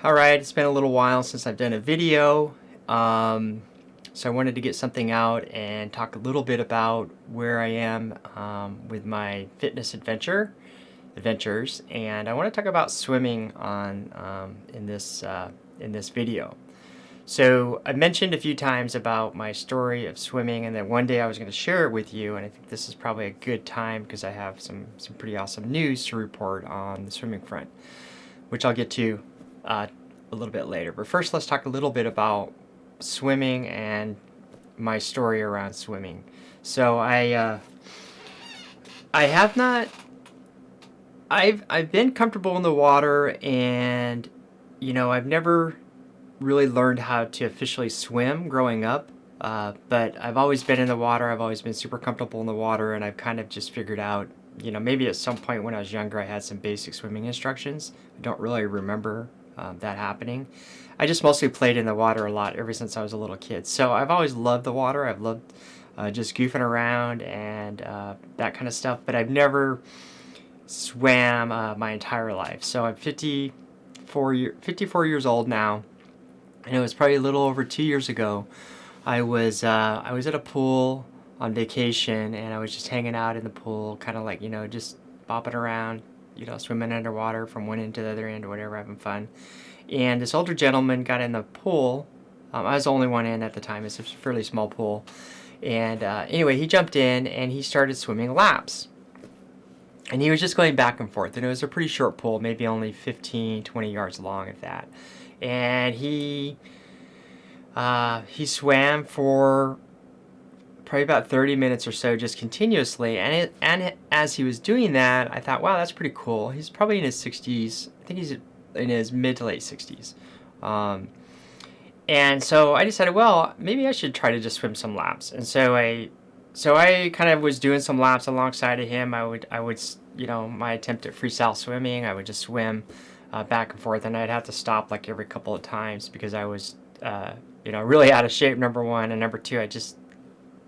Alright, it's been a little while since I've done a video, so I wanted to get something out and talk a little bit about where I am with my fitness adventures, and I want to talk about swimming in this video. So I mentioned a few times about my story of swimming, and that one day I was going to share it with you, and I think this is probably a good time because I have some pretty awesome news to report on the swimming front, which I'll get to a little bit later. But first, let's talk a little bit about swimming and my story around swimming. So I have not. I've been comfortable in the water, and I've never really learned how to officially swim growing up. But I've always been in the water. I've always been super comfortable in the water, and I've kind of just figured out, maybe at some point when I was younger, I had some basic swimming instructions. I don't really remember that happening. I just mostly played in the water a lot ever since I was a little kid. So I've always loved the water. I've loved just goofing around and that kind of stuff. But I've never swam my entire life. So I'm 54 years old now. And it was probably a little over 2 years ago. I was at a pool on vacation, and I was just hanging out in the pool, kind of like, just bopping around, swimming underwater from one end to the other end or whatever, having fun. And this older gentleman got in the pool. I was the only one in at the time. It's a fairly small pool. And anyway, he jumped in and he started swimming laps. And he was just going back and forth. And it was a pretty short pool, maybe only 15, 20 yards long, if that. And he swam for probably about 30 minutes or so, just continuously. And as he was doing that, I thought, wow, that's pretty cool. He's probably in his 60s. I think he's in his mid to late 60s. And so I decided, well, maybe I should try to just swim some laps. And so I kind of was doing some laps alongside of him. I would my attempt at freestyle swimming, I would just swim back and forth, and I'd have to stop like every couple of times because I was really out of shape, number one, and number two, I just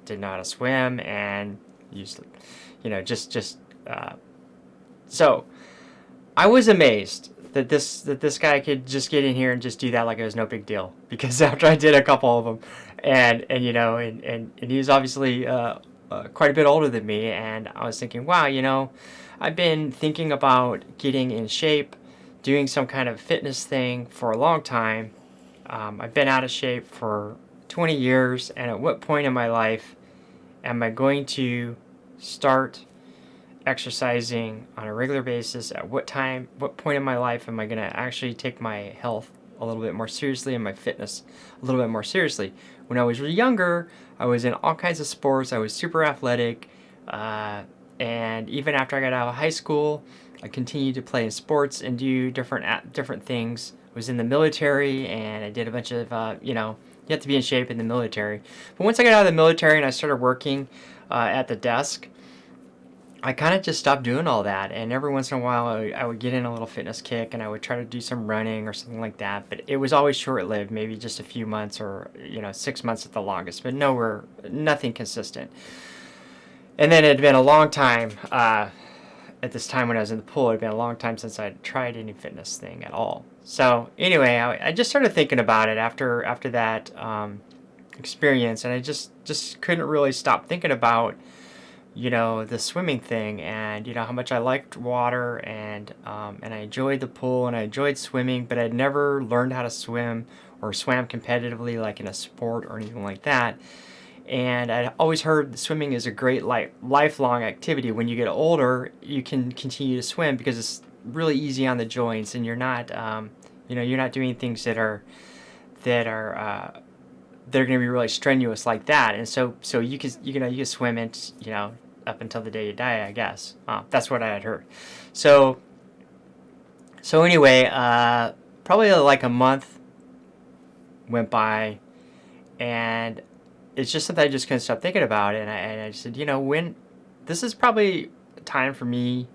didn't know how to swim, and so I was amazed that this guy could just get in here and just do that like it was no big deal, because after I did a couple of them, and he was obviously quite a bit older than me, and I was thinking, wow, I've been thinking about getting in shape, doing some kind of fitness thing for a long time. I've been out of shape for 20 years, and at what point in my life am I going to start exercising on a regular basis? At what point in my life am I going to actually take my health a little bit more seriously and my fitness a little bit more seriously? When I was younger, I was in all kinds of sports. I was super athletic, and even after I got out of high school, I continued to play in sports and do different things. I was in the military, and I did a bunch of you have to be in shape in the military. But once I got out of the military and I started working at the desk, I kind of just stopped doing all that. And every once in a while, I would get in a little fitness kick, and I would try to do some running or something like that. But it was always short-lived, maybe just a few months or 6 months at the longest, but nothing consistent. And then it had been a long time. At this time when I was in the pool, it had been a long time since I'd tried any fitness thing at all. So anyway, I just started thinking about it after that experience, and I just couldn't really stop thinking about the swimming thing, and how much I liked water, and I enjoyed the pool, and I enjoyed swimming, but I'd never learned how to swim or swam competitively like in a sport or anything like that. And I'd always heard that swimming is a great lifelong activity. When you get older, you can continue to swim because it's really easy on the joints, and you're not doing things that are they're going to be really strenuous like that. And so you can swim it up until the day you die, I guess. That's what I had heard. So anyway, probably like a month went by, and it's just something I just couldn't stop thinking about. And I said, when this is probably time for me.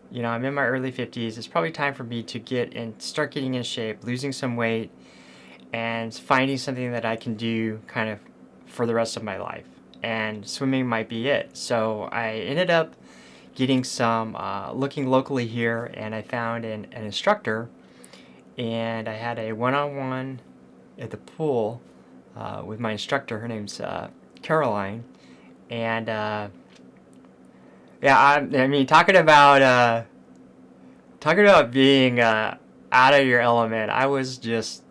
I'm in my early 50s. It's probably time for me to start getting in shape, losing some weight, and finding something that I can do kind of for the rest of my life. And swimming might be it. So I ended up getting looking locally here, and I found an instructor and I had a one-on-one at the pool with my instructor. Her name's Caroline, and yeah, I mean, talking about being out of your element. I was just,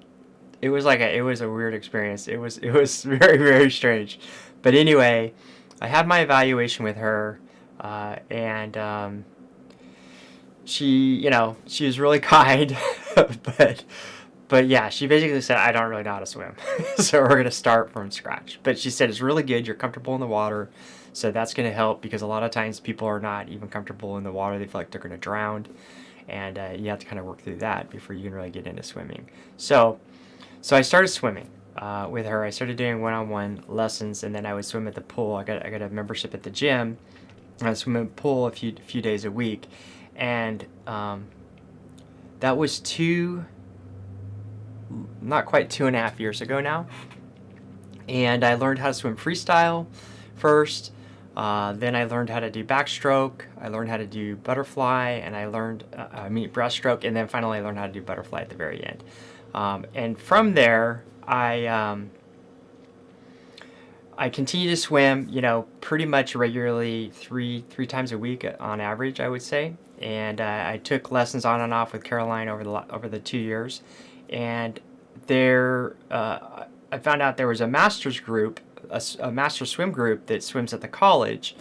it was a weird experience. It was very, very strange. But anyway, I had my evaluation with her, and she was really kind, but yeah, she basically said, I don't really know how to swim. So we're going to start from scratch. But she said, it's really good. You're comfortable in the water. So that's going to help, because a lot of times people are not even comfortable in the water. They feel like they're going to drown. And you have to kind of work through that before you can really get into swimming. So I started swimming with her. I started doing one-on-one lessons, and then I would swim at the pool. I got a membership at the gym. I swim at the pool a few days a week. And that was not quite 2.5 years ago now. And I learned how to swim freestyle first. Then I learned how to do backstroke. I learned how to do butterfly, and I learned breaststroke, and then finally I learned how to do butterfly at the very end. And from there, I continue to swim, pretty much regularly, three times a week on average, I would say. And I took lessons on and off with Caroline over the 2 years. And I found out there was a master's group, a master swim group that swims at the college,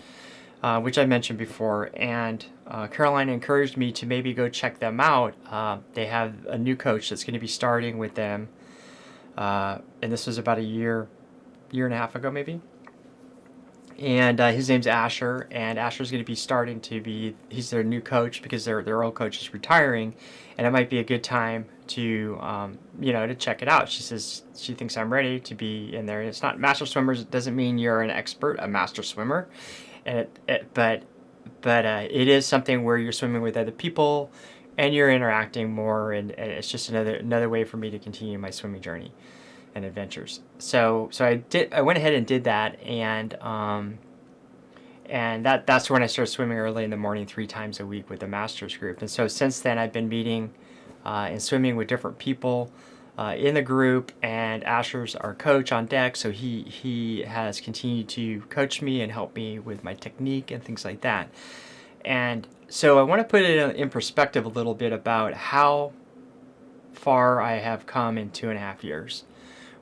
which I mentioned before. And Caroline encouraged me to maybe go check them out. They have a new coach that's going to be starting with them. And this was about a year and a half ago, maybe. And his name's Asher, and Asher's going to be he's their new coach, because their old coach is retiring, and it might be a good time to to check it out. She says she thinks I'm ready to be in there. It's not master swimmers. It doesn't mean you're an expert, a master swimmer, and but it is something where you're swimming with other people, and you're interacting more, and it's just another way for me to continue my swimming journey and adventures. So I went ahead and did that, and that's when I started swimming early in the morning 3 times a week with the master's group. And so since then I've been meeting and swimming with different people in the group, and Asher's our coach on deck, so he has continued to coach me and help me with my technique and things like that. And so I want to put it in perspective a little bit about how far I have come in 2.5 years.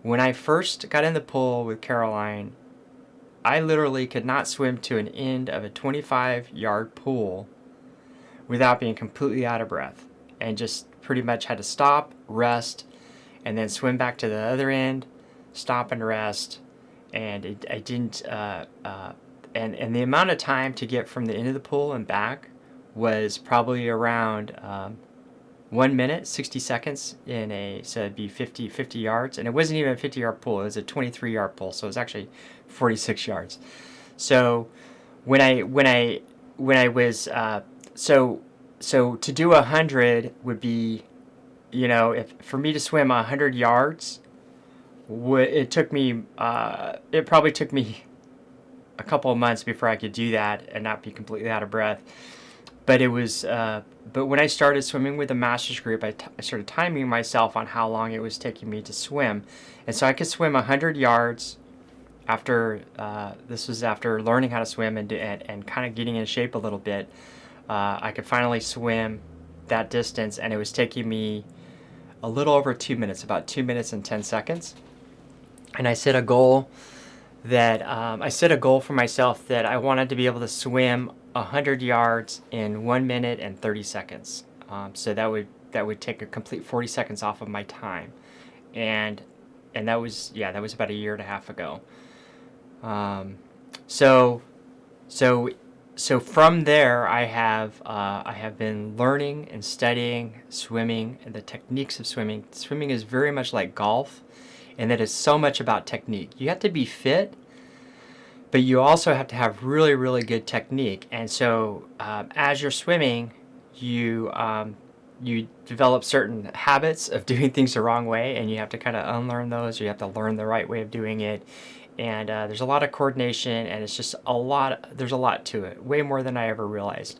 When I first got in the pool with Caroline, I literally could not swim to an end of a 25-yard pool without being completely out of breath, and just pretty much had to stop, rest, and then swim back to the other end, stop and rest. And I didn't, and the amount of time to get from the end of the pool and back was probably around 1 minute, 60 seconds so it'd be 50 yards. And it wasn't even a 50-yard pool, it was a 23-yard pool, so it was actually 46 yards. So when I was, so to do 100 would be, for me to swim 100 yards, it probably took me a couple of months before I could do that and not be completely out of breath. But it was, but when I started swimming with the master's group, I started timing myself on how long it was taking me to swim. And so I could swim 100 yards this was after learning how to swim and kind of getting in shape a little bit. I could finally swim that distance, and it was taking me a little over 2 minutes, about 2 minutes and 10 seconds. And I set a goal for myself that I wanted to be able to swim 100 yards in 1 minute and 30 seconds. So that would take a complete 40 seconds off of my time, and that was about a year and a half ago. So from there, I have been learning and studying swimming and the techniques of swimming. Swimming is very much like golf, and that is so much about technique. You have to be fit, but you also have to have really, really good technique. And so as you're swimming, you develop certain habits of doing things the wrong way, and you have to kind of unlearn those. You have to learn the right way of doing it. And there's a lot of coordination, and it's just there's a lot to it, way more than I ever realized.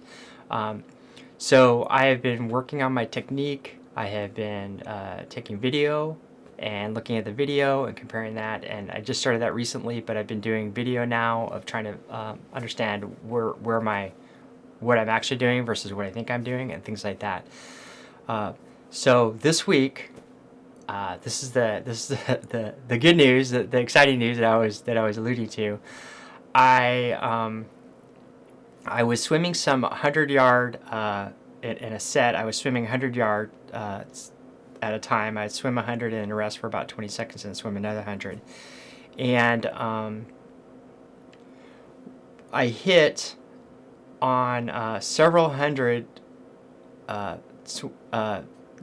So I have been working on my technique I have been taking video and looking at the video and comparing that, and I just started that recently, but I've been doing video now of trying to understand what I'm actually doing versus what I think I'm doing and things like that. So this week, this is the good news, the exciting news that I was alluding to. I was swimming some 100-yard in a set. I was swimming 100-yard at a time. I'd swim 100 and rest for about 20 seconds and swim another 100. And I hit on several hundred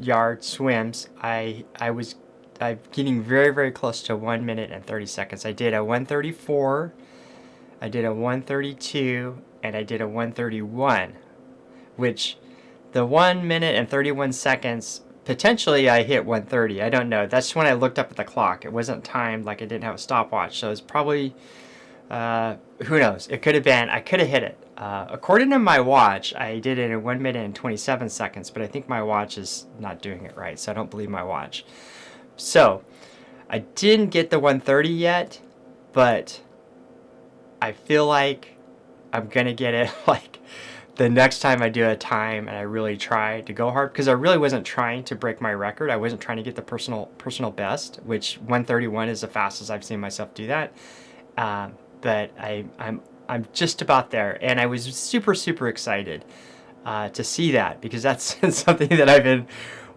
yard swims. I'm getting very, very close to 1 minute and 30 seconds. I did a 134, I did a 132, and I did a 131, which the 1 minute and 31 seconds, potentially I hit 130. I don't know. That's when I looked up at the clock. It wasn't timed, like I didn't have a stopwatch. So it's probably, who knows? It could have been, I could have hit it. According to my watch, I did it in 1 minute and 27 seconds, but I think my watch is not doing it right, so I don't believe my watch. So I didn't get the 130 yet, but I feel like I'm gonna get it like the next time I do a time and I really try to go hard, because I really wasn't trying to break my record. I wasn't trying to get the personal best, which 131 is the fastest I've seen myself do that. But I'm just about there, and I was super excited to see that, because that's something that I've been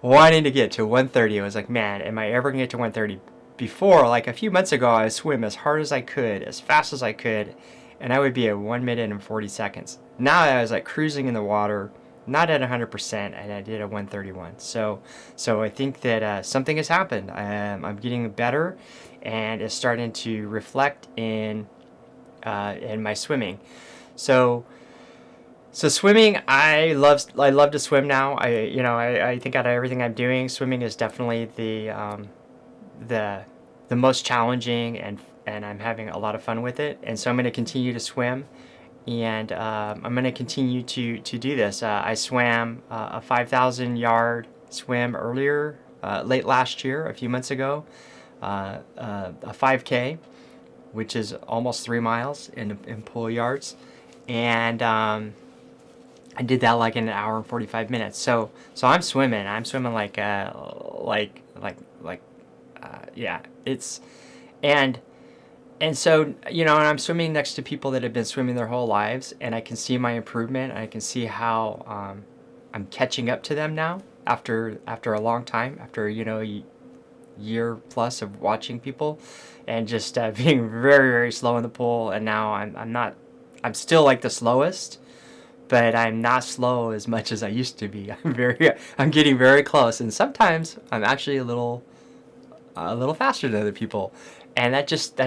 wanting to get to 130. I was like, man, am I ever gonna get to 130? Before, like a few months ago, I would swim as hard as I could, as fast as I could, and I would be at 1 minute and 40 seconds. Now I was like cruising in the water, not at 100%, and I did a 131. So I think that something has happened. I'm getting better, and it's starting to reflect in my swimming. So swimming, I love to swim now. I think out of everything I'm doing, swimming is definitely the most challenging, and I'm having a lot of fun with it. And so I'm going to continue to swim, and I'm going to continue to do this. I swam a 5,000 yard swim earlier, late last year, a few months ago, a 5K, which is almost 3 miles in pool yards, and I did that like in an hour and 45 minutes. So I'm swimming like yeah, it's and so, and I'm swimming next to people that have been swimming their whole lives, and I can see my improvement. I can see how I'm catching up to them now after a long time, after a year plus of watching people, and just being very slow in the pool. And now I'm still like the slowest, but I'm not slow as much as I used to be. I'm getting very close, and sometimes I'm actually a little faster than other people, and that's just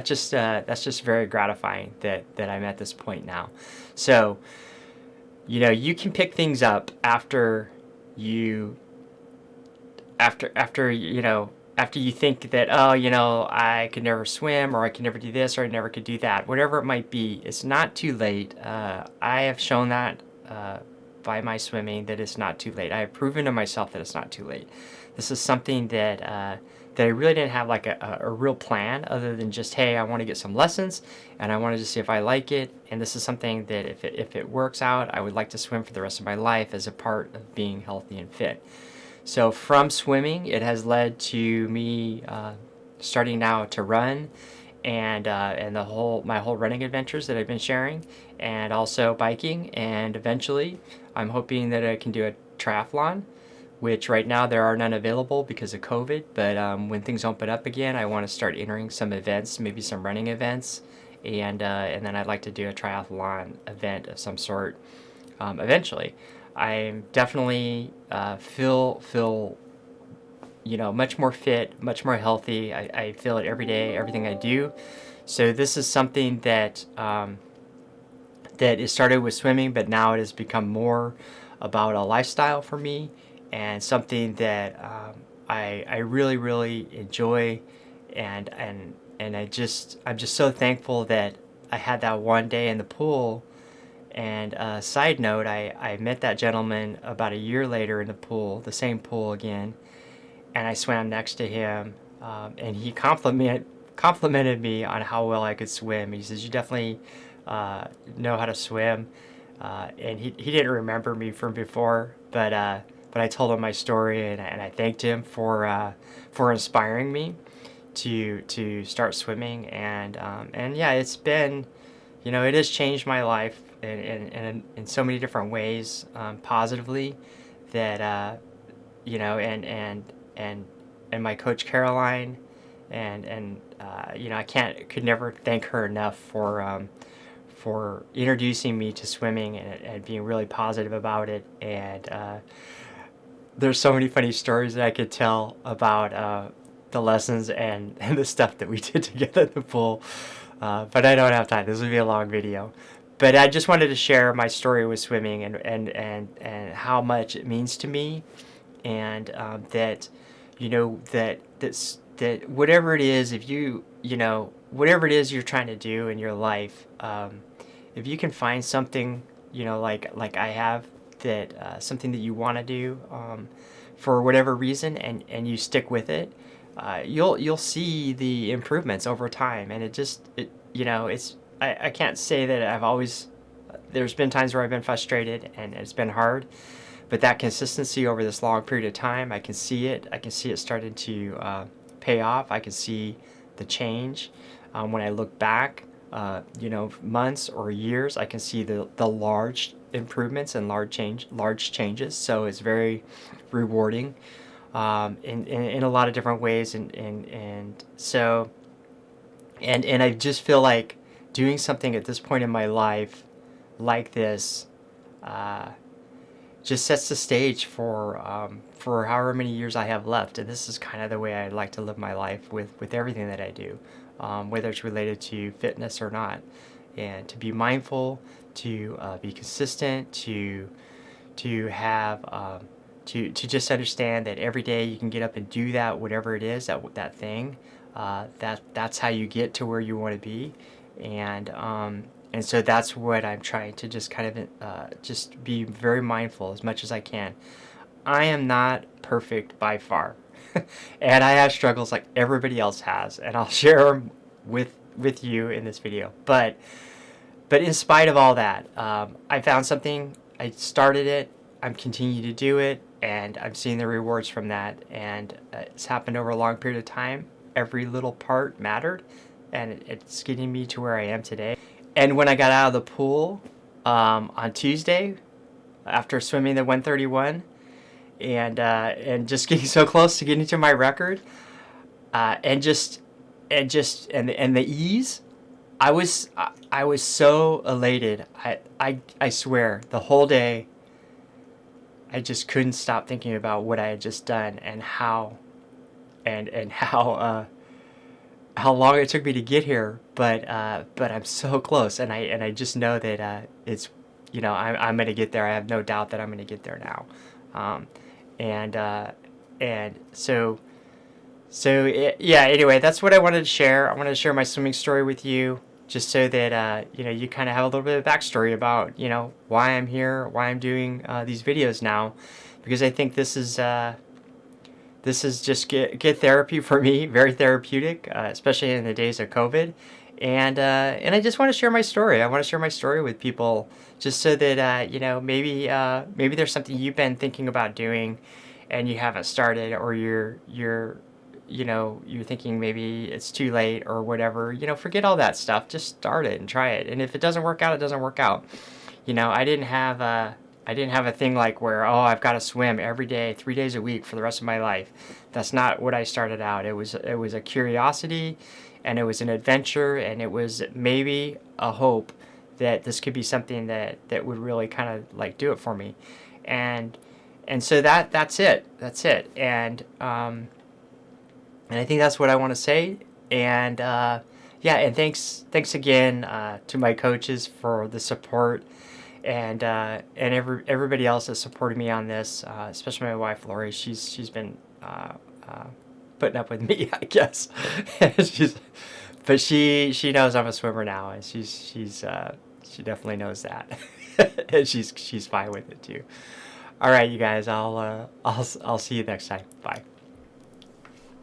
very gratifying that I'm at this point now. So you can pick things up after you think that, I could never swim, or I could never do this, or I never could do that, whatever it might be. It's not too late. I have shown that by my swimming that it's not too late. I have proven to myself that it's not too late. This is something that I really didn't have like a real plan, other than just, hey, I want to get some lessons, and I wanted to see if I like it. And this is something that if it works out, I would like to swim for the rest of my life as a part of being healthy and fit. So from swimming, it has led to me starting now to run, and my whole running adventures that I've been sharing, and also biking, and eventually I'm hoping that I can do a triathlon, which right now there are none available because of COVID. But when things open up again, I want to start entering some events, maybe some running events, and then I'd like to do a triathlon event of some sort eventually. I'm definitely feel much more fit, much more healthy. I feel it every day, everything I do. So this is something that it started with swimming, but now it has become more about a lifestyle for me, and something that I really enjoy, and I'm just so thankful that I had that one day in the pool, And side note, I met that gentleman about a year later in the pool, the same pool again, and I swam next to him, and he complimented me on how well I could swim. He says, "You definitely know how to swim," and he didn't remember me from before, but I told him my story, and I thanked him for inspiring me to start swimming, and yeah, it's been, it has changed my life in so many different ways, positively, that and and my coach Caroline, and I could never thank her enough for introducing me to swimming, and being really positive about it. And there's so many funny stories that I could tell about the lessons and the stuff that we did together in the pool, but I don't have time. This will be a long video. But I just wanted to share my story with swimming, and how much it means to me, and that that whatever it is, if whatever it is you're trying to do in your life, if you can find something, like I have, that something that you want to do, for whatever reason, and you stick with it, you'll see the improvements over time. And it's, I can't say that I've always, there's been times where I've been frustrated and it's been hard, but that consistency over this long period of time, I can see it. I can see it starting to pay off. I can see the change. When I look back, months or years, I can see the large improvements and large changes. So it's very rewarding, in a lot of different ways, and so, and I just feel like doing something at this point in my life like this, just sets the stage for however many years I have left. And this is kind of the way I'd like to live my life with everything that I do, whether it's related to fitness or not, and to be mindful, to be consistent, to have to just understand that every day you can get up and do that, whatever it is, that thing, that's how you get to where you want to be. And so that's what I'm trying to just kind of just be very mindful as much as I can. I am not perfect by far, and I have struggles like everybody else has, and I'll share them with you in this video. But in spite of all that, I found something. I started it. I'm continuing to do it, and I'm seeing the rewards from that. And it's happened over a long period of time. Every little part mattered, and it's getting me to where I am today. And when I got out of the pool on Tuesday, after swimming the 131, and just getting so close to getting to my record, and the ease, I was so elated. I swear, the whole day, I just couldn't stop thinking about what I had just done, and how how long it took me to get here. But I'm so close, and I just know that it's, I'm gonna get there. I have no doubt that I'm gonna get there now, and so yeah. Anyway, that's what I wanted to share. I wanted to share my swimming story with you, just so that you kind of have a little bit of backstory about why I'm here, why I'm doing these videos now, because I think this is just good therapy for me, very therapeutic, especially in the days of COVID. And I just want to share my story. I want to share my story with people, just so that maybe there's something you've been thinking about doing, and you haven't started, or you're thinking maybe it's too late or whatever. Forget all that stuff. Just start it and try it. And if it doesn't work out, it doesn't work out. I didn't have a thing like where, oh, I've got to swim every day, 3 days a week for the rest of my life. That's not what I started out. It was a curiosity, and it was an adventure, and it was maybe a hope that this could be something that would really kind of like do it for me. And so that's it. And I think that's what I want to say. And yeah, and thanks again to my coaches for the support, and everybody else that supported me on this, especially my wife Lori. She's been putting up with me, I guess. But she knows I'm a swimmer now, and she definitely knows that. and she's fine with it too. All right, you guys. I'll see you next time. Bye.